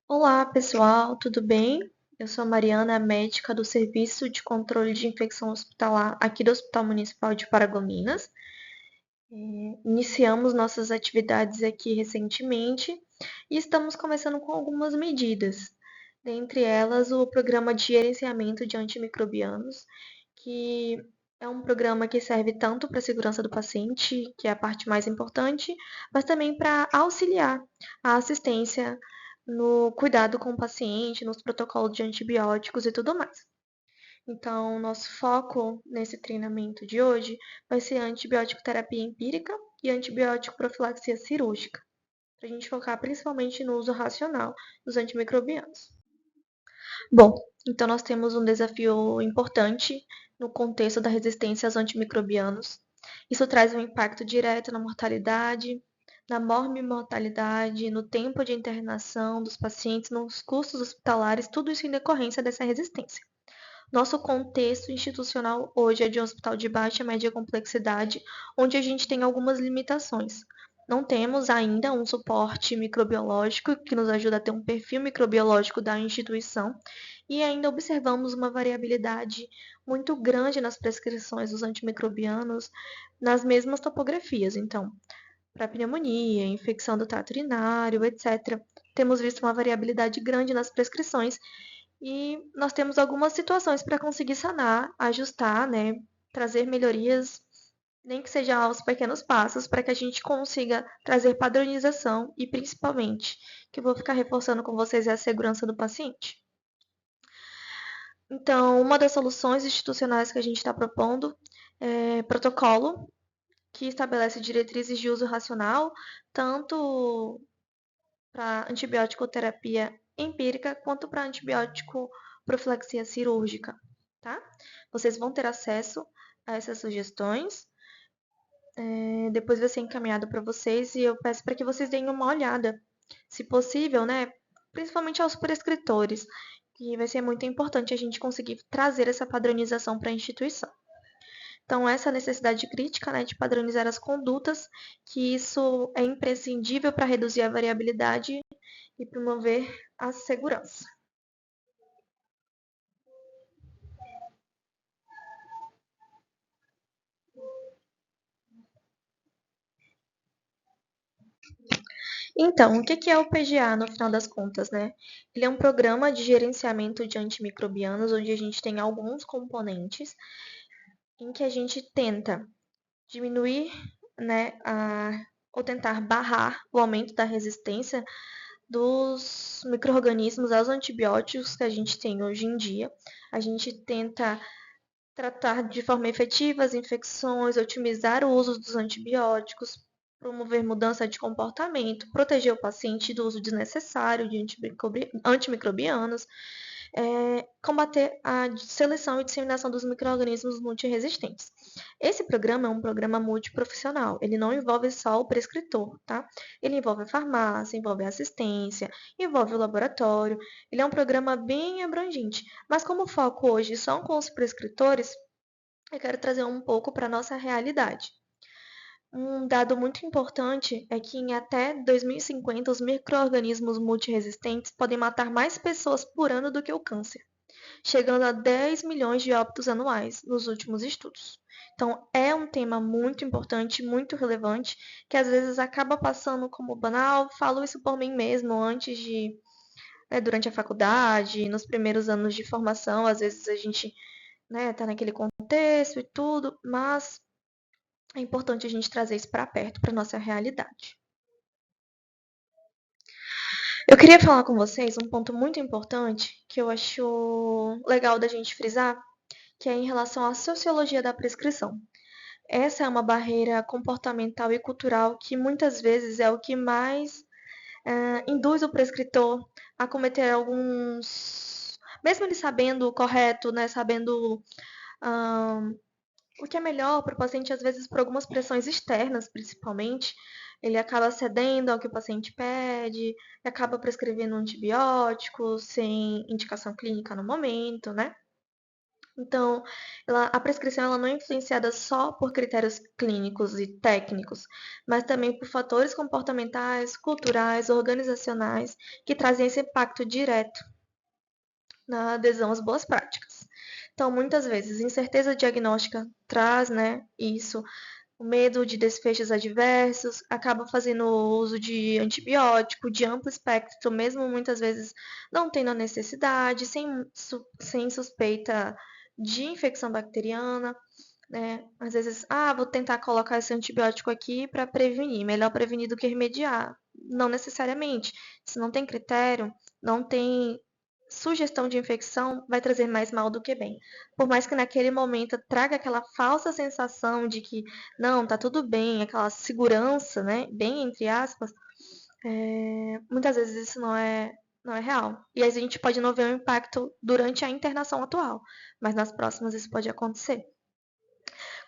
Olá, pessoal, tudo bem? Eu sou a Mariana, médica do Serviço de Controle de Infecção Hospitalar aqui do Hospital Municipal de Paragominas. Iniciamos nossas atividades aqui recentemente e estamos começando com algumas medidas, dentre elas o programa de gerenciamento de antimicrobianos, que é um programa que serve tanto para a segurança do paciente, que é a parte mais importante, mas também para auxiliar a assistência no cuidado com o paciente, nos protocolos de antibióticos e tudo mais. Então, nosso foco nesse treinamento de hoje vai ser a antibiótico terapia empírica e antibiótico profilaxia cirúrgica, para a gente focar principalmente no uso racional dos antimicrobianos. Bom, então nós temos um desafio importante no contexto da resistência aos antimicrobianos. Isso traz um impacto direto na mortalidade, na morbimortalidade, no tempo de internação dos pacientes, nos custos hospitalares, tudo isso em decorrência dessa resistência. Nosso contexto institucional hoje é de um hospital de baixa e média complexidade, onde a gente tem algumas limitações. Não temos ainda um suporte microbiológico que nos ajuda a ter um perfil microbiológico da instituição e ainda observamos uma variabilidade muito grande nas prescrições dos antimicrobianos nas mesmas topografias. Então, para pneumonia, infecção do trato urinário, etc., temos visto uma variabilidade grande nas prescrições e nós temos algumas situações para conseguir sanar, ajustar, né, trazer melhorias, nem que seja aos pequenos passos, para que a gente consiga trazer padronização e, principalmente, que eu vou ficar reforçando com vocês, é a segurança do paciente. Então, uma das soluções institucionais que a gente está propondo é protocolo que estabelece diretrizes de uso racional, tanto para antibiótico terapia empírica quanto para antibiótico profilaxia cirúrgica, tá? Vocês vão ter acesso a essas sugestões, depois vai ser encaminhado para vocês e eu peço para que vocês deem uma olhada, se possível, né? Principalmente aos prescritores, que vai ser muito importante a gente conseguir trazer essa padronização para a instituição. Então, essa necessidade crítica, né, de padronizar as condutas, que isso é imprescindível para reduzir a variabilidade e promover a segurança. Então, o que é o PGA no final das contas, né? Ele é um programa de gerenciamento de antimicrobianos, onde a gente tem alguns componentes em que a gente tenta diminuir, né, ou tentar barrar o aumento da resistência dos micro-organismos aos antibióticos que a gente tem hoje em dia. A gente tenta tratar de forma efetiva as infecções, otimizar o uso dos antibióticos, promover mudança de comportamento, proteger o paciente do uso desnecessário de antimicrobianos, combater a seleção e disseminação dos micro-organismos multiresistentes. Esse programa é um programa multiprofissional, ele não envolve só o prescritor, tá? Ele envolve a farmácia, envolve a assistência, envolve o laboratório, ele é um programa bem abrangente, mas como o foco hoje são com os prescritores, eu quero trazer um pouco para a nossa realidade. Um dado muito importante é que em até 2050 os micro-organismos multiresistentes podem matar mais pessoas por ano do que o câncer, chegando a 10 milhões de óbitos anuais nos últimos estudos. Então, é um tema muito importante, muito relevante, que às vezes acaba passando como banal. Falo isso por mim mesmo, antes de, durante a faculdade, nos primeiros anos de formação, às vezes a gente, tá naquele contexto e tudo, mas é importante a gente trazer isso para perto, para nossa realidade. Eu queria falar com vocês um ponto muito importante que eu acho legal da gente frisar, que é em relação à sociologia da prescrição. Essa é uma barreira comportamental e cultural que muitas vezes é o que mais induz o prescritor a cometer alguns. Mesmo ele sabendo o correto, né, sabendo o que é melhor para o paciente, às vezes por algumas pressões externas, principalmente, ele acaba cedendo ao que o paciente pede, e acaba prescrevendo um antibiótico sem indicação clínica no momento, né? Então, a prescrição ela não é influenciada só por critérios clínicos e técnicos, mas também por fatores comportamentais, culturais, organizacionais, que trazem esse impacto direto na adesão às boas práticas. Então, muitas vezes, incerteza diagnóstica traz, né, isso, o medo de desfechos adversos, acaba fazendo uso de antibiótico de amplo espectro, mesmo muitas vezes não tendo a necessidade, sem suspeita de infecção bacteriana, né? Às vezes, vou tentar colocar esse antibiótico aqui para prevenir, melhor prevenir do que remediar. Não necessariamente. Se não tem critério, não tem sugestão de infecção, vai trazer mais mal do que bem. Por mais que naquele momento traga aquela falsa sensação de que não, tá tudo bem, aquela segurança, né? Bem entre aspas, muitas vezes isso não é real. E a gente pode não ver o impacto durante a internação atual, mas nas próximas isso pode acontecer.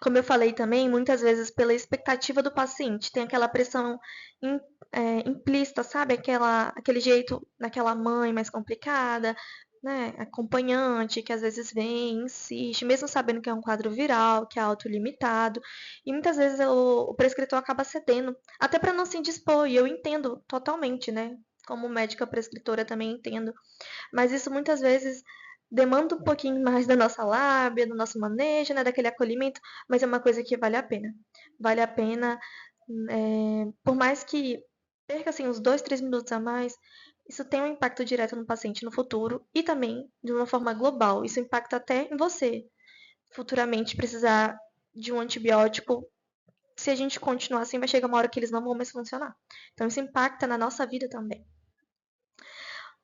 Como eu falei também, muitas vezes pela expectativa do paciente, tem aquela pressão implícita, sabe? Aquele jeito daquela mãe mais complicada, né? Acompanhante, que às vezes vem, insiste, mesmo sabendo que é um quadro viral, que é autolimitado. E muitas vezes o prescritor acaba cedendo, até para não se indispor, e eu entendo totalmente, né? Como médica prescritora também entendo. Mas isso muitas vezes demanda um pouquinho mais da nossa lábia, do nosso manejo, né, daquele acolhimento, mas é uma coisa que vale a pena. Vale a pena, por mais que perca assim, uns 2, 3 minutos a mais, isso tem um impacto direto no paciente no futuro e também de uma forma global. Isso impacta até em você. Futuramente precisar de um antibiótico, se a gente continuar assim, vai chegar uma hora que eles não vão mais funcionar. Então isso impacta na nossa vida também.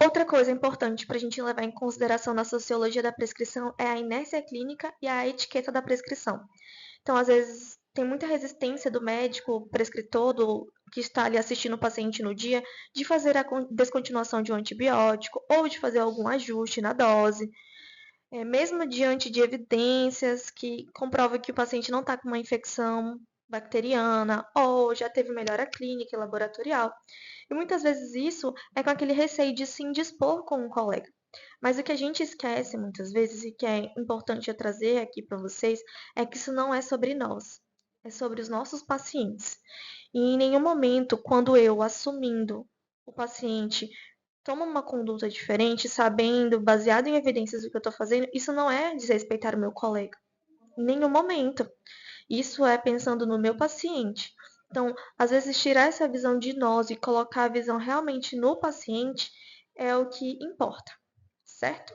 Outra coisa importante para a gente levar em consideração na sociologia da prescrição é a inércia clínica e a etiqueta da prescrição. Então, às vezes, tem muita resistência do médico prescritor, que está ali assistindo o paciente no dia, de fazer a descontinuação de um antibiótico ou de fazer algum ajuste na dose. Mesmo diante de evidências que comprovam que o paciente não está com uma infecção bacteriana ou já teve melhora clínica e laboratorial. E muitas vezes isso é com aquele receio de se indispor com um colega. Mas o que a gente esquece muitas vezes e que é importante eu trazer aqui para vocês é que isso não é sobre nós, é sobre os nossos pacientes. E em nenhum momento, quando eu assumindo o paciente toma uma conduta diferente, sabendo, baseado em evidências do que eu estou fazendo, isso não é desrespeitar o meu colega. Em nenhum momento. Isso é pensando no meu paciente. Então, às vezes, tirar essa visão de nós e colocar a visão realmente no paciente é o que importa, certo?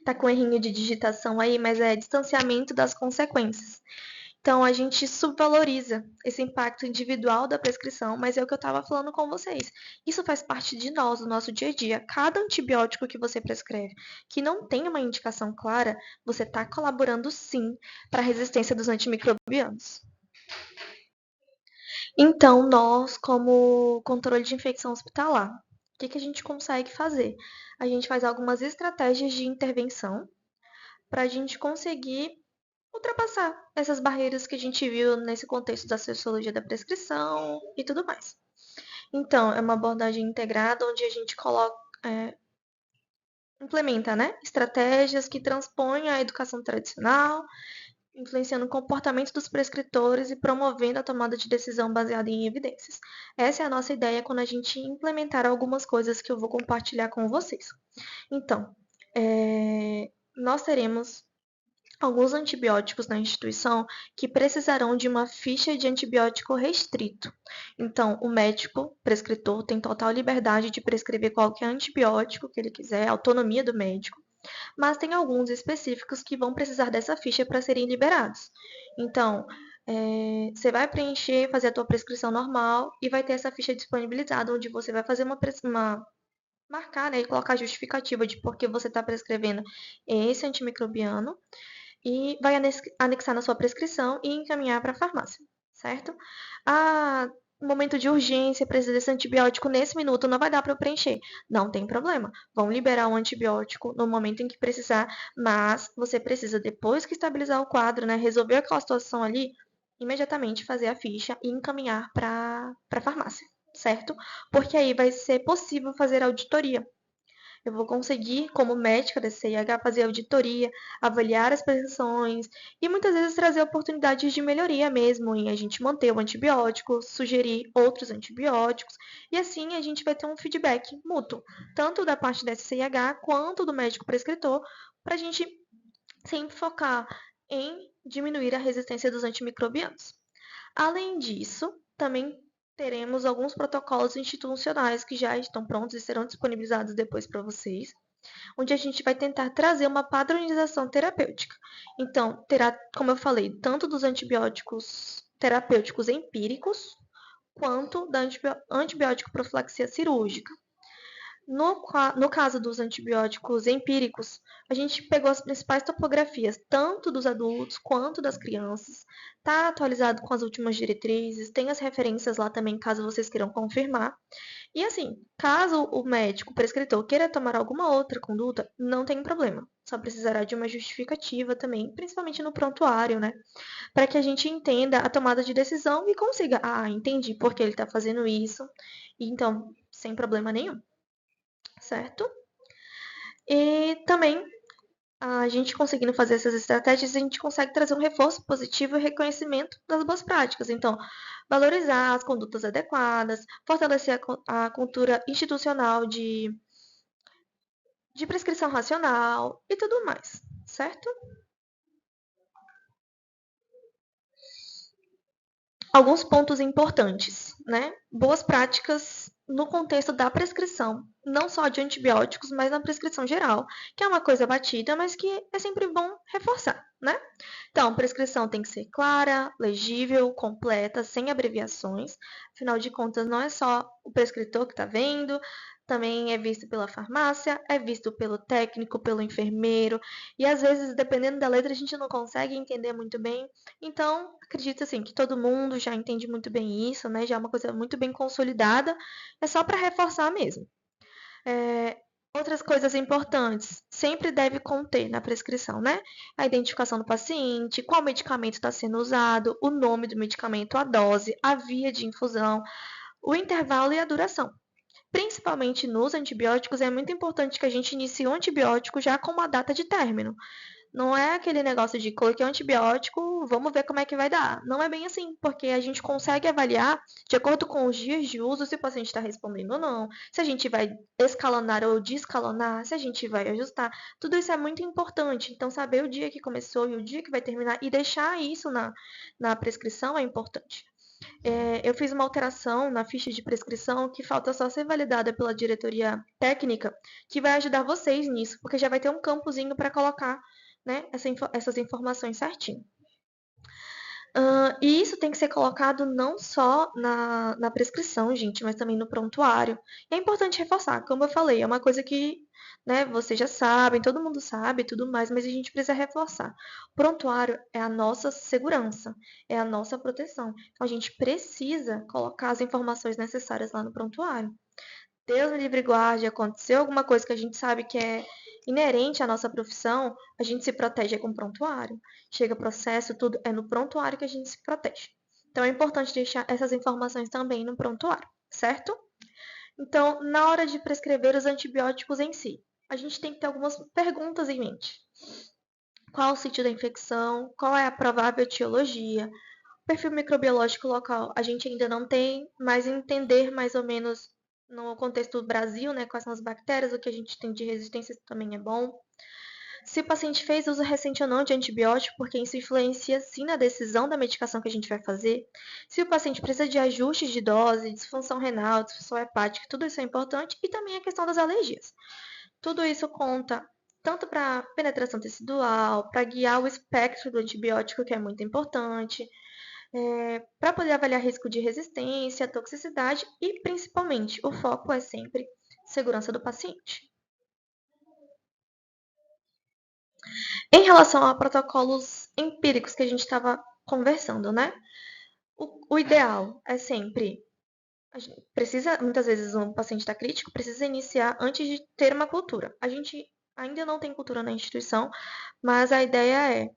Tá com um errinho de digitação aí, mas é distanciamento das consequências. Então, a gente subvaloriza esse impacto individual da prescrição, mas é o que eu estava falando com vocês. Isso faz parte de nós, do nosso dia a dia. Cada antibiótico que você prescreve, que não tem uma indicação clara, você está colaborando sim para a resistência dos antimicrobianos. Então, nós, como controle de infecção hospitalar, o que a gente consegue fazer? A gente faz algumas estratégias de intervenção para a gente conseguir ultrapassar essas barreiras que a gente viu nesse contexto da sociologia da prescrição e tudo mais. Então, é uma abordagem integrada onde a gente implementa, né, estratégias que transpõem a educação tradicional, influenciando o comportamento dos prescritores e promovendo a tomada de decisão baseada em evidências. Essa é a nossa ideia quando a gente implementar algumas coisas que eu vou compartilhar com vocês. Então, nós teremos alguns antibióticos na instituição que precisarão de uma ficha de antibiótico restrito. Então, o médico prescritor tem total liberdade de prescrever qualquer antibiótico que ele quiser, autonomia do médico, mas tem alguns específicos que vão precisar dessa ficha para serem liberados. Então, você vai preencher, fazer a tua prescrição normal e vai ter essa ficha disponibilizada, onde você vai fazer marcar, né, e colocar a justificativa de por que você está prescrevendo esse antimicrobiano e vai anexar na sua prescrição e encaminhar para a farmácia, certo? No momento de urgência, precisa desse antibiótico nesse minuto, não vai dar para eu preencher. Não tem problema. Vão liberar o antibiótico no momento em que precisar, mas você precisa, depois que estabilizar o quadro, né, resolver aquela situação ali, imediatamente fazer a ficha e encaminhar para a farmácia, certo? Porque aí vai ser possível fazer a auditoria. Eu vou conseguir, como médica da CIH, fazer auditoria, avaliar as prescrições e muitas vezes trazer oportunidades de melhoria mesmo em a gente manter o antibiótico, sugerir outros antibióticos e assim a gente vai ter um feedback mútuo, tanto da parte da CIH quanto do médico prescritor, para a gente sempre focar em diminuir a resistência dos antimicrobianos. Além disso, também teremos alguns protocolos institucionais que já estão prontos e serão disponibilizados depois para vocês, onde a gente vai tentar trazer uma padronização terapêutica. Então, terá, como eu falei, tanto dos antibióticos terapêuticos empíricos, quanto da antibiótico profilaxia cirúrgica. No caso dos antibióticos empíricos, a gente pegou as principais topografias, tanto dos adultos quanto das crianças. Está atualizado com as últimas diretrizes, tem as referências lá também, caso vocês queiram confirmar. E assim, caso o médico prescritor queira tomar alguma outra conduta, não tem problema. Só precisará de uma justificativa também, principalmente no prontuário, né? Para que a gente entenda a tomada de decisão e consiga, entendi por que ele está fazendo isso. E então, sem problema nenhum, certo? E também a gente conseguindo fazer essas estratégias, a gente consegue trazer um reforço positivo e reconhecimento das boas práticas. Então, valorizar as condutas adequadas, fortalecer a cultura institucional de prescrição racional e tudo mais, certo? Alguns pontos importantes, né? Boas práticas no contexto da prescrição, não só de antibióticos, mas na prescrição geral, que é uma coisa batida, mas que é sempre bom reforçar, né? Então, a prescrição tem que ser clara, legível, completa, sem abreviações. Afinal de contas, não é só o prescritor que está vendo, também é visto pela farmácia, é visto pelo técnico, pelo enfermeiro, e às vezes, dependendo da letra, a gente não consegue entender muito bem. Então, acredito assim que todo mundo já entende muito bem isso, né? Já é uma coisa muito bem consolidada, é só para reforçar mesmo. É, outras coisas importantes, sempre deve conter na prescrição, né? A identificação do paciente, qual medicamento está sendo usado, o nome do medicamento, a dose, a via de infusão, o intervalo e a duração. Principalmente nos antibióticos, é muito importante que a gente inicie o antibiótico já com uma data de término. Não é aquele negócio de coloquei um antibiótico, vamos ver como é que vai dar. Não é bem assim, porque a gente consegue avaliar, de acordo com os dias de uso, se o paciente está respondendo ou não, se a gente vai escalonar ou descalonar, se a gente vai ajustar. Tudo isso é muito importante. Então, saber o dia que começou e o dia que vai terminar e deixar isso na prescrição é importante. Eu fiz uma alteração na ficha de prescrição que falta só ser validada pela diretoria técnica, que vai ajudar vocês nisso, porque já vai ter um campozinho para colocar, né, essas informações certinho. E isso tem que ser colocado não só na prescrição, gente, mas também no prontuário. E é importante reforçar, como eu falei, é uma coisa que, né, vocês já sabem, todo mundo sabe e tudo mais, mas a gente precisa reforçar. O prontuário é a nossa segurança, é a nossa proteção. Então a gente precisa colocar as informações necessárias lá no prontuário. Deus me livre e guarde, aconteceu alguma coisa que a gente sabe que é inerente à nossa profissão, a gente se protege com prontuário. Chega processo, tudo é no prontuário que a gente se protege. Então é importante deixar essas informações também no prontuário, certo? Então, na hora de prescrever os antibióticos em si, a gente tem que ter algumas perguntas em mente. Qual o sítio da infecção? Qual é a provável etiologia? O perfil microbiológico local a gente ainda não tem, mas entender mais ou menos no contexto do Brasil, né, quais são as bactérias, o que a gente tem de resistência também é bom. Se o paciente fez uso recente ou não de antibiótico, porque isso influencia sim na decisão da medicação que a gente vai fazer. Se o paciente precisa de ajustes de dose, disfunção renal, disfunção hepática, tudo isso é importante. E também a questão das alergias. Tudo isso conta tanto para penetração tecidual, para guiar o espectro do antibiótico, que é muito importante, para poder avaliar risco de resistência, toxicidade e, principalmente, o foco é sempre segurança do paciente. Em relação a protocolos empíricos que a gente estava conversando, né? O ideal é sempre. A gente precisa, muitas vezes, um paciente está crítico, precisa iniciar antes de ter uma cultura. A gente ainda não tem cultura na instituição, mas a ideia é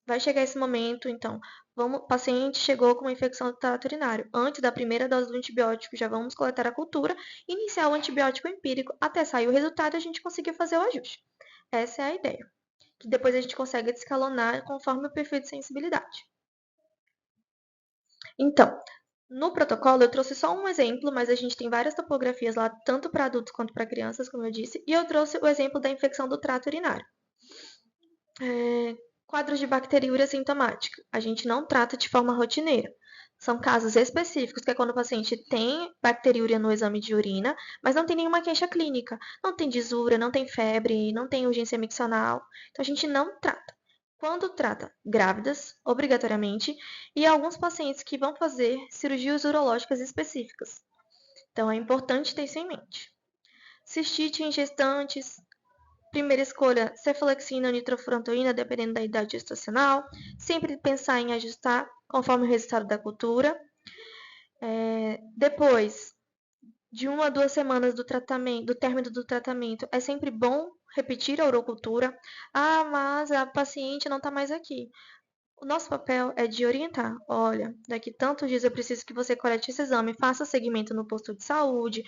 vai chegar esse momento, então O paciente chegou com uma infecção do trato urinário. Antes da primeira dose do antibiótico, já vamos coletar a cultura, iniciar o antibiótico empírico, até sair o resultado e a gente conseguir fazer o ajuste. Essa é a ideia. Que depois a gente consegue descalonar conforme o perfil de sensibilidade. Então, no protocolo eu trouxe só um exemplo, mas a gente tem várias topografias lá, tanto para adultos quanto para crianças, como eu disse, e eu trouxe o exemplo da infecção do trato urinário. Quadros de bacteriúria sintomática. A gente não trata de forma rotineira. São casos específicos, que é quando o paciente tem bacteriúria no exame de urina, mas não tem nenhuma queixa clínica. Não tem disúria, não tem febre, não tem urgência miccional. Então, a gente não trata. Quando trata grávidas, obrigatoriamente, e alguns pacientes que vão fazer cirurgias urológicas específicas. Então, é importante ter isso em mente. Cistite em gestantes, primeira escolha, cefalexina ou nitrofurantoína, dependendo da idade gestacional. Sempre pensar em ajustar conforme o resultado da cultura. Depois de 1 a 2 semanas do término do tratamento, é sempre bom repetir a urocultura. Ah, mas a paciente não está mais aqui. O nosso papel é de orientar. Olha, daqui tantos dias eu preciso que você colete esse exame, faça segmento no posto de saúde,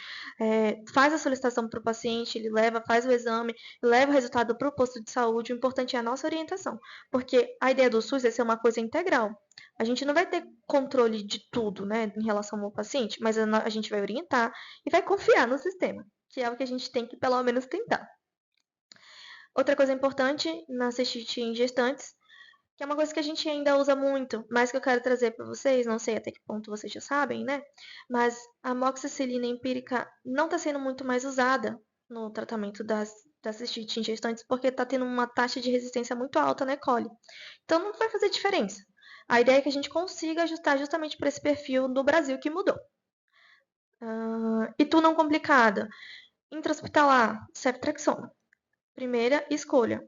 faz a solicitação para o paciente, ele faz o exame, leva o resultado para o posto de saúde. O importante é a nossa orientação, porque a ideia do SUS é ser uma coisa integral. A gente não vai ter controle de tudo, né, em relação ao paciente, mas a gente vai orientar e vai confiar no sistema, que é o que a gente tem que pelo menos tentar. Outra coisa importante na cistite em gestantes, que é uma coisa que a gente ainda usa muito, mas que eu quero trazer para vocês, não sei até que ponto vocês já sabem, né? Mas a amoxicilina empírica não está sendo muito mais usada no tratamento das cistite em gestantes, porque está tendo uma taxa de resistência muito alta na E. coli. Então não vai fazer diferença. A ideia é que a gente consiga ajustar justamente para esse perfil do Brasil que mudou. E tu não complicada. Intra-hospitalar, ceftriaxona. Primeira escolha.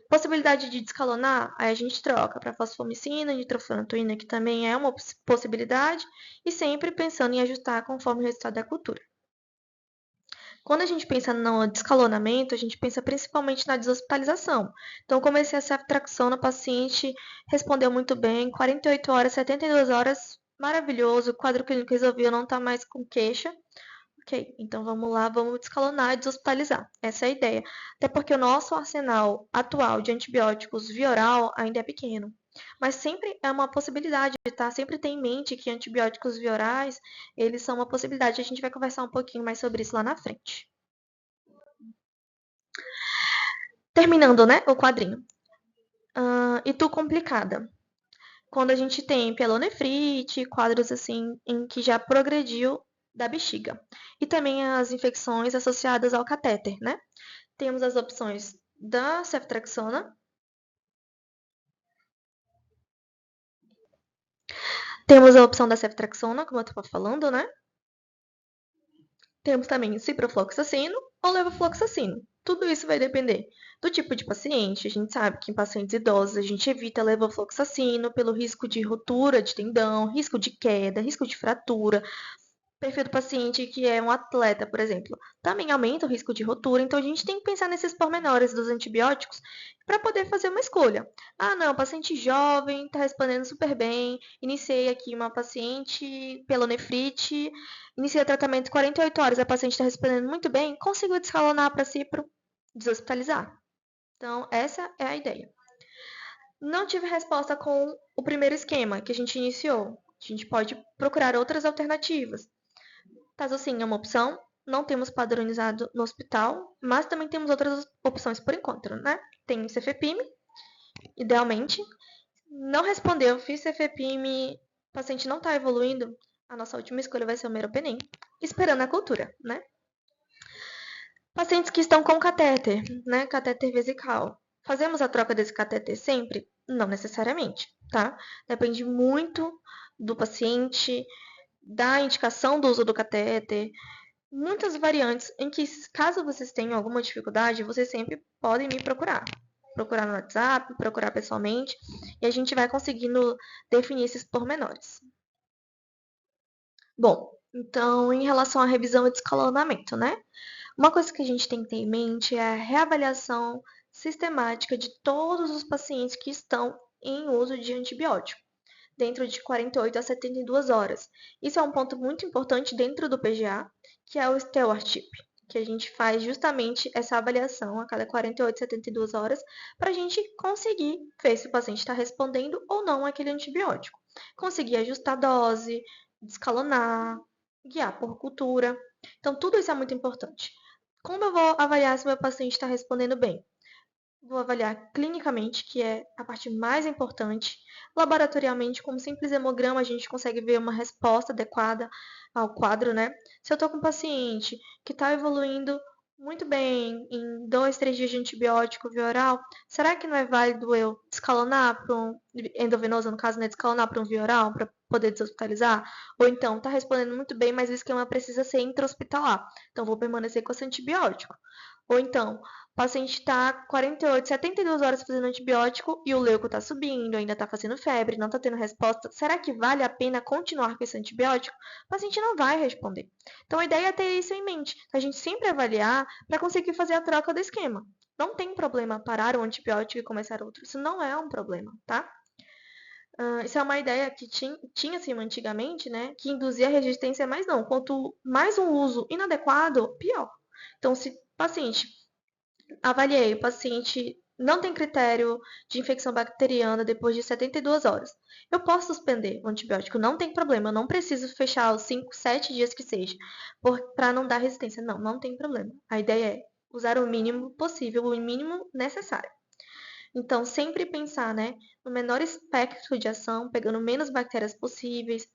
Possibilidade de descalonar, aí a gente troca para fosfomicina, nitrofurantoína, que também é uma possibilidade, e sempre pensando em ajustar conforme o resultado da cultura. Quando a gente pensa no descalonamento, a gente pensa principalmente na deshospitalização. Então, comecei a ceftriaxona, o paciente respondeu muito bem, 48 horas, 72 horas, maravilhoso, o quadro clínico resolveu, não está mais com queixa. Ok, então vamos lá, vamos descalonar e deshospitalizar. Essa é a ideia. Até porque o nosso arsenal atual de antibióticos via oral ainda é pequeno. Mas sempre é uma possibilidade, tá? Sempre tem em mente que antibióticos via orais, eles são uma possibilidade. A gente vai conversar um pouquinho mais sobre isso lá na frente. Terminando, né, o quadrinho. E tu complicada. Quando a gente tem pielonefrite, quadros assim em que já progrediu da bexiga. E também as infecções associadas ao catéter, né? Temos as opções da ceftriaxona. Temos a opção da ceftriaxona, como eu estava falando, né? Temos também o ciprofloxacino ou levofloxacino. Tudo isso vai depender do tipo de paciente. A gente sabe que em pacientes idosos a gente evita levofloxacino pelo risco de ruptura de tendão, risco de queda, risco de fratura. Perfil do paciente que é um atleta, por exemplo, também aumenta o risco de rotura, então a gente tem que pensar nesses pormenores dos antibióticos para poder fazer uma escolha. Ah, não, paciente jovem, está respondendo super bem, iniciei aqui uma paciente pela nefrite, iniciei o tratamento 48 horas, a paciente está respondendo muito bem, consigo descalonar para cipro, deshospitalizar. Então, essa é a ideia. Não tive resposta com o primeiro esquema que a gente iniciou. A gente pode procurar outras alternativas. Tazocin é uma opção, não temos padronizado no hospital, mas também temos outras opções por enquanto, né? Tem o Cefepime, idealmente. Não respondeu, fiz Cefepime, o paciente não está evoluindo, a nossa última escolha vai ser o Meropenem, esperando a cultura, né? Pacientes que estão com catéter, né? Catéter vesical. Fazemos a troca desse catéter sempre? Não necessariamente, tá? Depende muito do paciente, da indicação do uso do catéter, muitas variantes em que, caso vocês tenham alguma dificuldade, vocês sempre podem me procurar. Procurar no WhatsApp, procurar pessoalmente, e a gente vai conseguindo definir esses pormenores. Bom, então, em relação à revisão e descalonamento, né? Uma coisa que a gente tem que ter em mente é a reavaliação sistemática de todos os pacientes que estão em uso de antibiótico. dentro de 48 a 72 horas. Isso é um ponto muito importante dentro do PGA, que é o stewardship, que a gente faz justamente essa avaliação a cada 48 a 72 horas para a gente conseguir ver se o paciente está respondendo ou não àquele antibiótico. Conseguir ajustar a dose, descalonar, guiar por cultura. Então, tudo isso é muito importante. Como eu vou avaliar se meu paciente está respondendo bem? Vou avaliar clinicamente, que é a parte mais importante. Laboratorialmente, com um simples hemograma, a gente consegue ver uma resposta adequada ao quadro, né? Se eu estou com um paciente que está evoluindo muito bem em 2, 3 dias de antibiótico via oral, será que não é válido eu descalonar para um endovenoso, no caso, né? Descalonar para um via oral, para poder deshospitalizar? Ou então, está respondendo muito bem, mas o esquema precisa ser intra-hospitalar. Então, vou permanecer com esse antibiótico. Ou então, o paciente está 48, 72 horas fazendo antibiótico e o leuco está subindo, ainda está fazendo febre, não está tendo resposta. Será que vale a pena continuar com esse antibiótico? O paciente não vai responder. Então, a ideia é ter isso em mente. A gente sempre avaliar para conseguir fazer a troca do esquema. Não tem problema parar o antibiótico e começar outro. Isso não é um problema, tá? Isso é uma ideia que tinha assim, antigamente, né? Que induzia resistência, mas não. Quanto mais um uso inadequado, pior. Então, se o paciente avaliei, o paciente não tem critério de infecção bacteriana depois de 72 horas. Eu posso suspender o antibiótico, não tem problema, eu não preciso fechar os 5, 7 dias que seja, para não dar resistência. Não, não tem problema. A ideia é usar o mínimo possível, o mínimo necessário. Então, sempre pensar, né, no menor espectro de ação, pegando menos bactérias possíveis,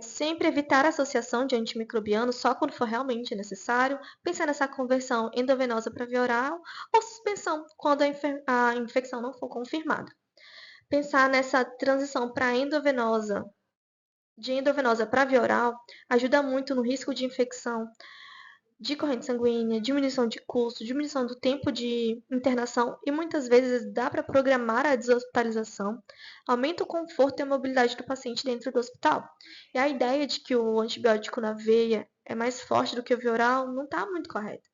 sempre evitar a associação de antimicrobianos só quando for realmente necessário, pensar nessa conversão endovenosa para via oral ou suspensão quando a infecção não for confirmada. Pensar nessa transição para endovenosa, de endovenosa para via oral, ajuda muito no risco de infecção de corrente sanguínea, diminuição de custo, diminuição do tempo de internação e muitas vezes dá para programar a deshospitalização, aumenta o conforto e a mobilidade do paciente dentro do hospital. E a ideia de que o antibiótico na veia é mais forte do que o via oral não está muito correta.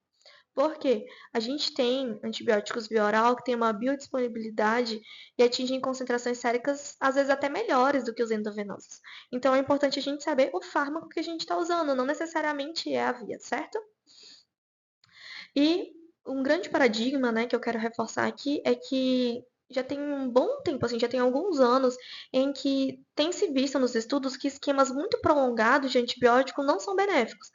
Porque a gente tem antibióticos via oral que têm uma biodisponibilidade e atingem concentrações séricas, às vezes até melhores do que os endovenosos. Então é importante a gente saber o fármaco que a gente está usando, não necessariamente é a via, certo? E um grande paradigma, né, que eu quero reforçar aqui é que já tem um bom tempo, assim, já tem alguns anos em que tem se visto nos estudos que esquemas muito prolongados de antibiótico não são benéficos.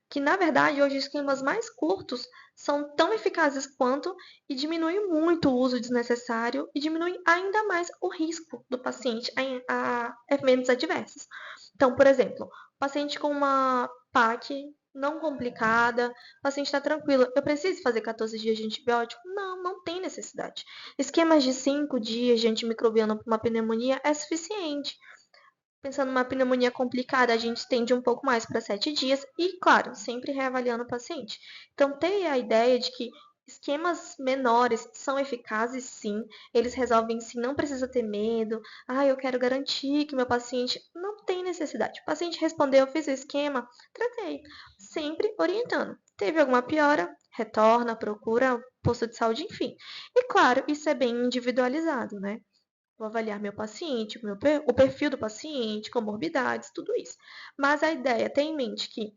Que, na verdade, hoje esquemas mais curtos são tão eficazes quanto e diminuem muito o uso desnecessário e diminuem ainda mais o risco do paciente a eventos adversos. Então, por exemplo, paciente com uma PAC não complicada, o paciente está tranquilo. Eu preciso fazer 14 dias de antibiótico? Não, não tem necessidade. Esquemas de 5 dias de antimicrobiano para uma pneumonia é suficiente. Pensando numa pneumonia complicada, a gente estende um pouco mais para 7 dias e, claro, sempre reavaliando o paciente. Então, ter a ideia de que esquemas menores são eficazes, sim, eles resolvem sim, não precisa ter medo. Ah, eu quero garantir que meu paciente não tem necessidade. O paciente respondeu, eu fiz o esquema, tratei. Sempre orientando. Teve alguma piora? Retorna, procura o posto de saúde, enfim. E, claro, isso é bem individualizado, né? Vou avaliar meu paciente, o perfil do paciente, comorbidades, tudo isso. Mas a ideia é ter em mente que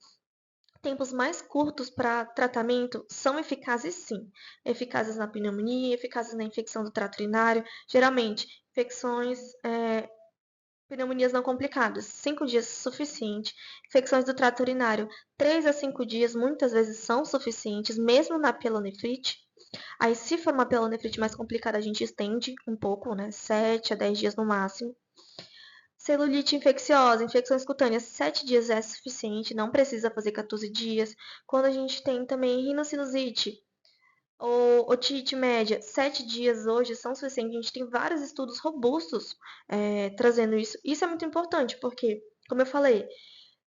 tempos mais curtos para tratamento são eficazes sim. Eficazes na pneumonia, eficazes na infecção do trato urinário. Geralmente, infecções, pneumonias não complicadas, 5 dias é suficiente. Infecções do trato urinário, 3 a 5 dias muitas vezes são suficientes, mesmo na pielonefrite. Aí, se for uma pielonefrite mais complicada, a gente estende um pouco, né? 7 a 10 dias no máximo. Celulite infecciosa, infecções cutâneas, 7 dias é suficiente, não precisa fazer 14 dias. Quando a gente tem também rinocinusite ou otite média, 7 dias hoje são suficientes. A gente tem vários estudos robustos trazendo isso. Isso é muito importante, porque, como eu falei,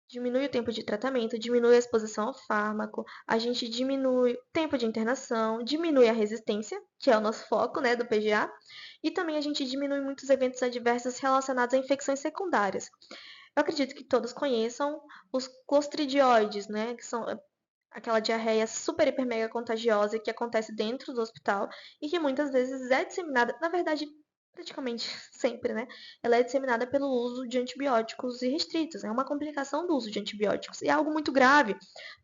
diminui o tempo de tratamento, diminui a exposição ao fármaco, a gente diminui o tempo de internação, diminui a resistência, que é o nosso foco, né, do PGA, e também a gente diminui muitos eventos adversos relacionados a infecções secundárias. Eu acredito que todos conheçam os clostridioides, né, que são aquela diarreia super, hiper, mega contagiosa que acontece dentro do hospital e que muitas vezes é disseminada. Na verdade, praticamente sempre, né? Ela é disseminada pelo uso de antibióticos irrestritos. É uma complicação do uso de antibióticos. E é algo muito grave,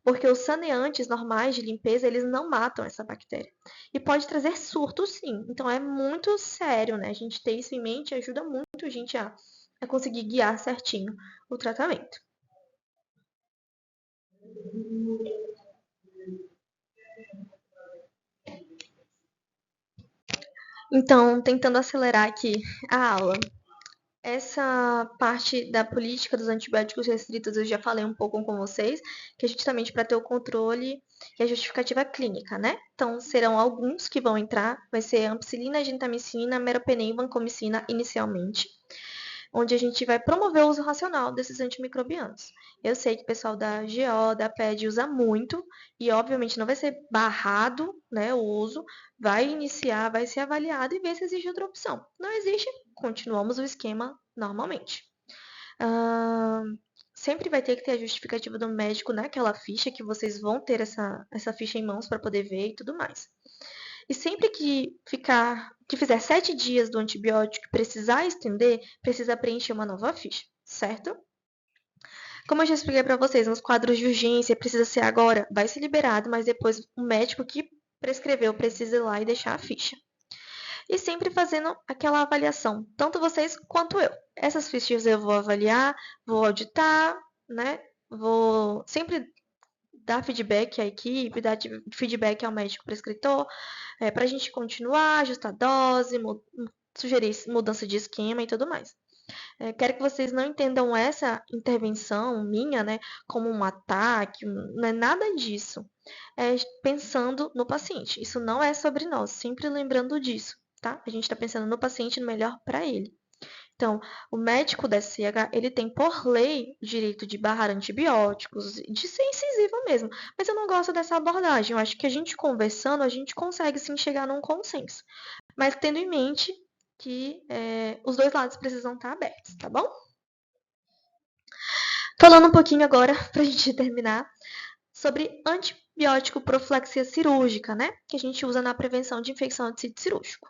porque os saneantes normais de limpeza, eles não matam essa bactéria. E pode trazer surto, sim. Então é muito sério, né? A gente ter isso em mente ajuda muito a gente a conseguir guiar certinho o tratamento. Então, tentando acelerar aqui a aula. Essa parte da política dos antibióticos restritos eu já falei um pouco com vocês, que é justamente para ter o controle e a justificativa clínica, né? Então, serão alguns que vão entrar, vai ser ampicilina, gentamicina, meropenem, vancomicina inicialmente, onde a gente vai promover o uso racional desses antimicrobianos. Eu sei que o pessoal da GO, da PED usa muito, e obviamente não vai ser barrado, né, o uso, vai iniciar, vai ser avaliado e ver se existe outra opção. Não existe, continuamos o esquema normalmente. Sempre vai ter que ter a justificativa do médico naquela ficha, que vocês vão ter essa ficha em mãos para poder ver e tudo mais. E sempre que fizer 7 dias do antibiótico e precisar estender, precisa preencher uma nova ficha, certo? Como eu já expliquei para vocês, nos quadros de urgência, precisa ser agora, vai ser liberado, mas depois o médico que prescreveu precisa ir lá e deixar a ficha. E sempre fazendo aquela avaliação, tanto vocês quanto eu. Essas fichas eu vou avaliar, vou auditar, né? Vou sempre dar feedback à equipe, dar feedback ao médico prescritor, para a gente continuar, ajustar a dose, sugerir mudança de esquema e tudo mais. Quero que vocês não entendam essa intervenção minha, né, como um ataque, não é nada disso. É pensando no paciente. Isso não é sobre nós, sempre lembrando disso, tá? A gente está pensando no paciente, no melhor para ele. Então, o médico da SCH, ele tem por lei o direito de barrar antibióticos, de ser incisivo mesmo. Mas eu não gosto dessa abordagem. Eu acho que a gente conversando, a gente consegue sim chegar num consenso. Mas tendo em mente que os dois lados precisam estar abertos, tá bom? Falando um pouquinho agora, pra gente terminar, sobre antibiótico profilaxia cirúrgica, né? Que a gente usa na prevenção de infecção de sítio cirúrgico.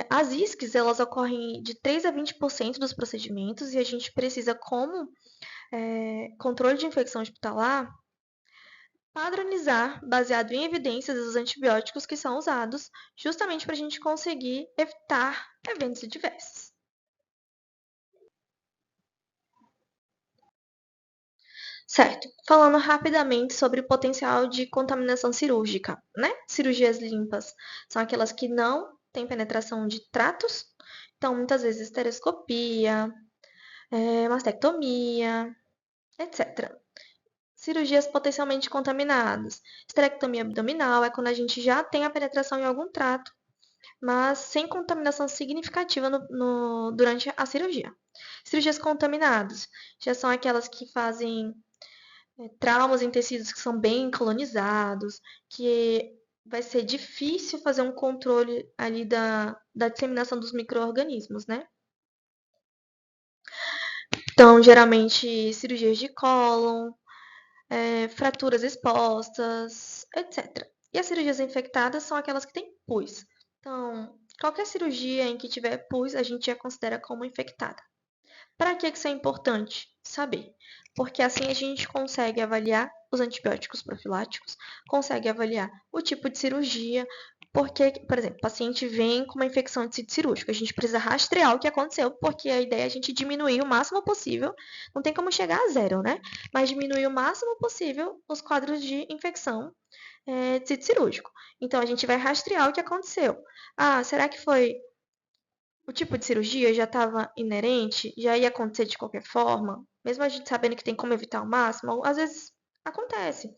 As ISCs, elas ocorrem de 3 a 20% dos procedimentos e a gente precisa, como controle de infecção hospitalar, padronizar, baseado em evidências dos antibióticos que são usados, justamente para a gente conseguir evitar eventos adversos. Certo. Falando rapidamente sobre o potencial de contaminação cirúrgica, né? Cirurgias limpas são aquelas que não têm penetração de tratos, então muitas vezes estereoscopia, mastectomia, etc. Cirurgias potencialmente contaminadas. Esterectomia abdominal é quando a gente já tem a penetração em algum trato, mas sem contaminação significativa durante a cirurgia. Cirurgias contaminadas já são aquelas que fazem traumas em tecidos que são bem colonizados, que vai ser difícil fazer um controle ali da disseminação dos micro-organismos, né? Então, geralmente, cirurgias de cólon, fraturas expostas, etc. E as cirurgias infectadas são aquelas que têm pus. Então, qualquer cirurgia em que tiver pus, a gente já considera como infectada. Para que isso é importante? Saber. Porque assim a gente consegue avaliar os antibióticos profiláticos, consegue avaliar o tipo de cirurgia, porque, por exemplo, o paciente vem com uma infecção de sítio cirúrgico, a gente precisa rastrear o que aconteceu, porque a ideia é a gente diminuir o máximo possível, não tem como chegar a zero, né? Mas diminuir o máximo possível os quadros de infecção de sítio cirúrgico. Então, a gente vai rastrear o que aconteceu. Ah, será que foi o tipo de cirurgia já estava inerente, já ia acontecer de qualquer forma, mesmo a gente sabendo que tem como evitar ao máximo, às vezes acontece.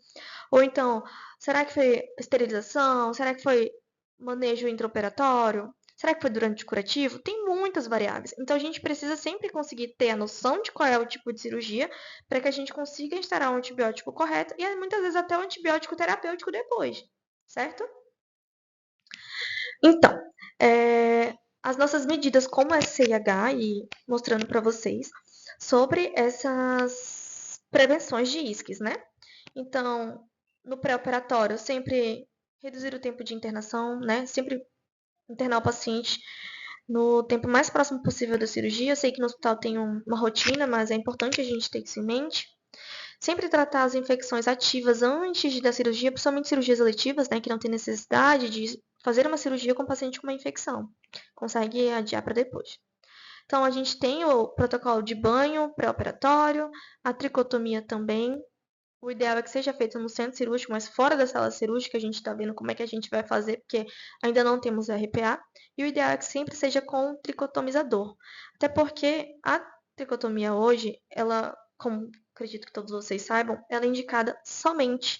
Ou então, será que foi esterilização? Será que foi manejo intraoperatório? Será que foi durante o curativo? Tem muitas variáveis. Então a gente precisa sempre conseguir ter a noção de qual é o tipo de cirurgia para que a gente consiga instaurar um antibiótico correto e muitas vezes até o antibiótico terapêutico depois, certo? Então, as nossas medidas como SCIH e mostrando para vocês sobre essas prevenções de isques, né? Então, no pré-operatório, sempre reduzir o tempo de internação, né? Sempre internar o paciente no tempo mais próximo possível da cirurgia. Eu sei que no hospital tem uma rotina, mas é importante a gente ter isso em mente. Sempre tratar as infecções ativas antes da cirurgia, principalmente cirurgias eletivas, né, que não tem necessidade de fazer uma cirurgia com o paciente com uma infecção. Consegue adiar para depois. Então, a gente tem o protocolo de banho pré-operatório, a tricotomia também. O ideal é que seja feito no centro cirúrgico, mas fora da sala cirúrgica, a gente está vendo como é que a gente vai fazer, porque ainda não temos RPA. E o ideal é que sempre seja com tricotomizador. Até porque a tricotomia hoje, ela, como acredito que todos vocês saibam, ela é indicada somente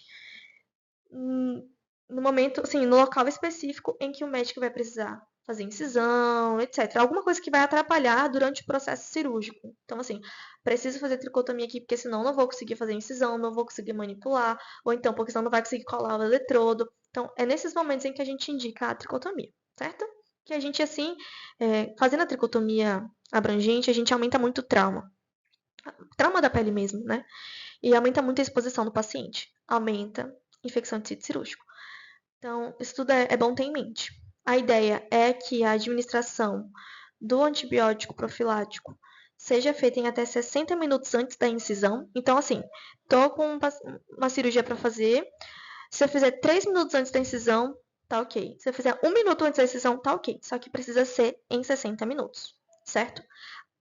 no momento, assim, no local específico em que o médico vai precisar fazer incisão, etc. Alguma coisa que vai atrapalhar durante o processo cirúrgico. Então, assim, preciso fazer tricotomia aqui, porque senão não vou conseguir fazer incisão, não vou conseguir manipular, ou então porque senão não vai conseguir colar o eletrodo. Então, é nesses momentos em que a gente indica a tricotomia, certo? Que a gente, assim, fazendo a tricotomia abrangente, a gente aumenta muito o trauma. Trauma da pele mesmo, né? E aumenta muito a exposição do paciente. Aumenta infecção de sítio cirúrgico. Então, isso tudo é bom ter em mente. A ideia é que a administração do antibiótico profilático seja feita em até 60 minutos antes da incisão. Então, assim, tô com uma cirurgia para fazer. Se eu fizer 3 minutos antes da incisão, tá ok. Se eu fizer 1 minuto antes da incisão, tá ok. Só que precisa ser em 60 minutos, certo?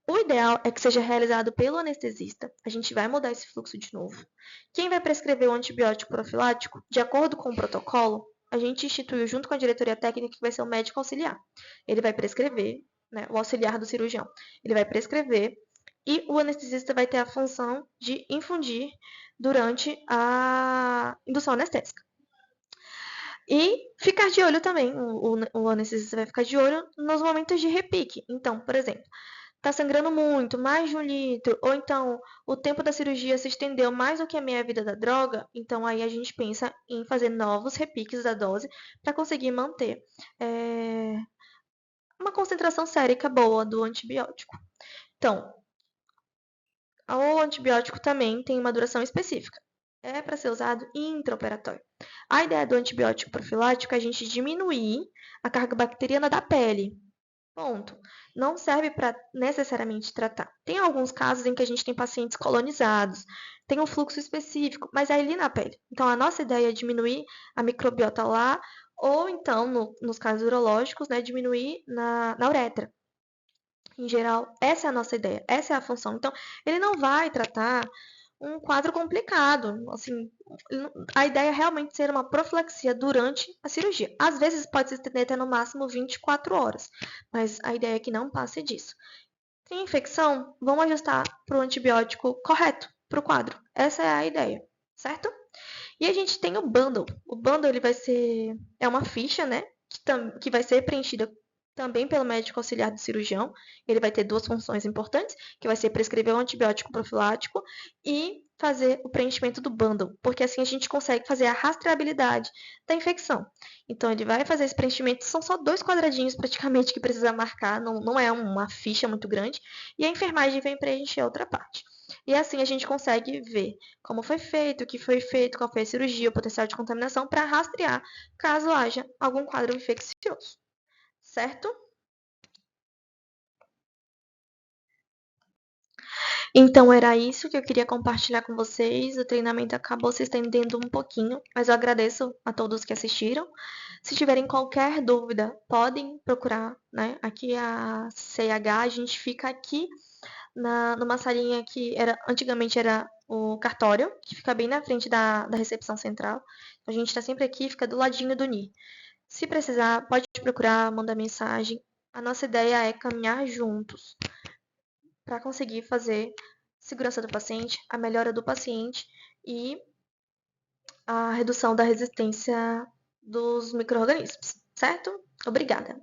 O ideal é que seja realizado pelo anestesista. A gente vai mudar esse fluxo de novo. Quem vai prescrever o antibiótico profilático, de acordo com o protocolo, a gente instituiu junto com a diretoria técnica que vai ser o médico auxiliar. Ele vai prescrever, né, o auxiliar do cirurgião. Ele vai prescrever e o anestesista vai ter a função de infundir durante a indução anestésica. E ficar de olho também, o anestesista vai ficar de olho nos momentos de repique. Então, por exemplo, tá sangrando muito, mais de 1 litro, ou então o tempo da cirurgia se estendeu mais do que a meia-vida da droga, então aí a gente pensa em fazer novos repiques da dose para conseguir manter uma concentração sérica boa do antibiótico. Então, o antibiótico também tem uma duração específica. É para ser usado intraoperatório. A ideia do antibiótico profilático é a gente diminuir a carga bacteriana da pele. Ponto. Não serve para necessariamente tratar. Tem alguns casos em que a gente tem pacientes colonizados, tem um fluxo específico, mas é ali na pele. Então, a nossa ideia é diminuir a microbiota lá, ou então, nos casos urológicos, né, diminuir na uretra. Em geral, essa é a nossa ideia, essa é a função. Então, ele não vai tratar um quadro complicado. Assim, a ideia é realmente ser uma profilaxia durante a cirurgia. Às vezes pode se estender até no máximo 24 horas, mas a ideia é que não passe disso. Tem infecção? Vamos ajustar para o antibiótico correto para o quadro. Essa é a ideia, certo? E a gente tem o bundle. O bundle ele vai ser uma ficha, né, que vai ser preenchida também pelo médico auxiliar do cirurgião. Ele vai ter duas funções importantes, que vai ser prescrever o antibiótico profilático e fazer o preenchimento do bundle, porque assim a gente consegue fazer a rastreabilidade da infecção. Então ele vai fazer esse preenchimento, são só 2 quadradinhos praticamente que precisa marcar, não é uma ficha muito grande, e a enfermagem vem preencher a outra parte. E assim a gente consegue ver como foi feito, o que foi feito, qual foi a cirurgia, o potencial de contaminação, para rastrear caso haja algum quadro infeccioso, certo? Então era isso que eu queria compartilhar com vocês. O treinamento acabou se estendendo um pouquinho, mas eu agradeço a todos que assistiram. Se tiverem qualquer dúvida, podem procurar, né? Aqui a CH, a gente fica aqui numa salinha que antigamente era o cartório, que fica bem na frente da recepção central. A gente está sempre aqui, fica do ladinho do NI. Se precisar, pode procurar, mandar mensagem. A nossa ideia é caminhar juntos para conseguir fazer segurança do paciente, a melhora do paciente e a redução da resistência dos micro-organismos, certo? Obrigada.